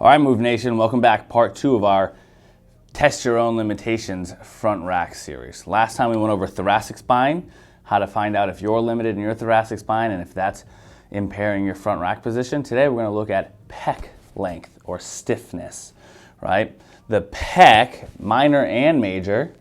All right, Move Nation, welcome back. Part 2 of our Test Your Own Limitations front rack series. Last time we went over thoracic spine, how to find out if you're limited in your thoracic spine and if that's impairing your front rack position. Today we're going to look at pec length or stiffness, right? The pec, minor and major,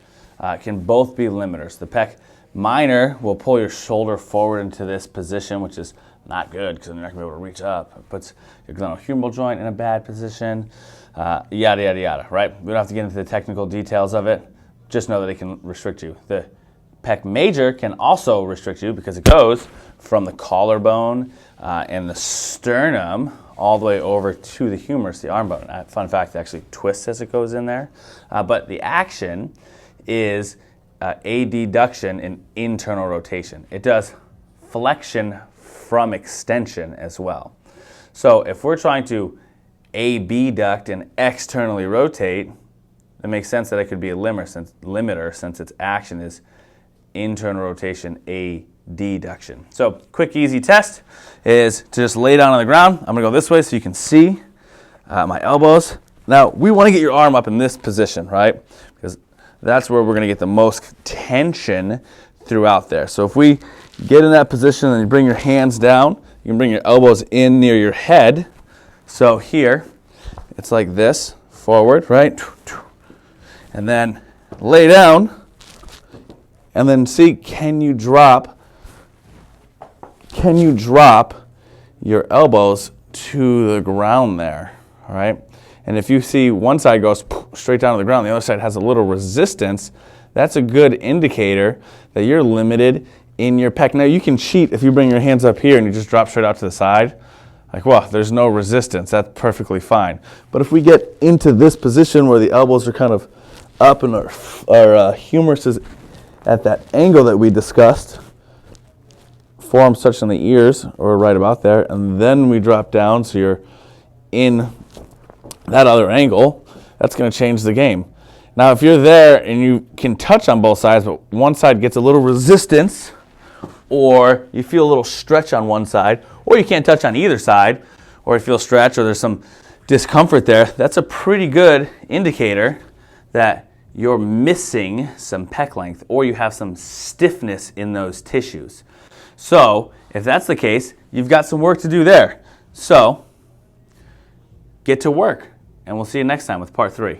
can both be limiters. The pec minor will pull your shoulder forward into this position, which is not good because you're not going to be able to reach up. It puts your glenohumeral joint in a bad position, yada, yada, yada, right? We don't have to get into the technical details of it. Just know that it can restrict you. The pec major can also restrict you because it goes from the collarbone and the sternum all the way over to the humerus, the arm bone. Fun fact, it actually twists as it goes in there. But the action is adduction and internal rotation. It does flexion from extension as well. So if we're trying to abduct and externally rotate, it makes sense that it could be a limiter since its action is internal rotation, adduction. So quick, easy test is to just lay down on the ground. I'm going to go this way so you can see my elbows. Now, we want to get your arm up in this position, right? Because that's where we're going to get the most tension throughout there. So if we get in that position and you bring your hands down, you can bring your elbows in near your head. So here, it's like this, forward, right? And then lay down, and then see, can you drop your elbows to the ground there, all right? And if you see one side goes straight down to the ground, the other side has a little resistance, that's a good indicator that you're limited in your pec. Now you can cheat if you bring your hands up here and you just drop straight out to the side. Like, well, there's no resistance, that's perfectly fine. But if we get into this position where the elbows are kind of up and our humerus is at that angle that we discussed, forearms touching the ears, or right about there, and then we drop down so you're in that other angle, that's going to change the game. Now, if you're there and you can touch on both sides, but one side gets a little resistance, or you feel a little stretch on one side, or you can't touch on either side, or you feel stretch, or there's some discomfort there, that's a pretty good indicator that you're missing some pec length, or you have some stiffness in those tissues. So, if that's the case, you've got some work to do there. So, get to work, and we'll see you next time with part 3.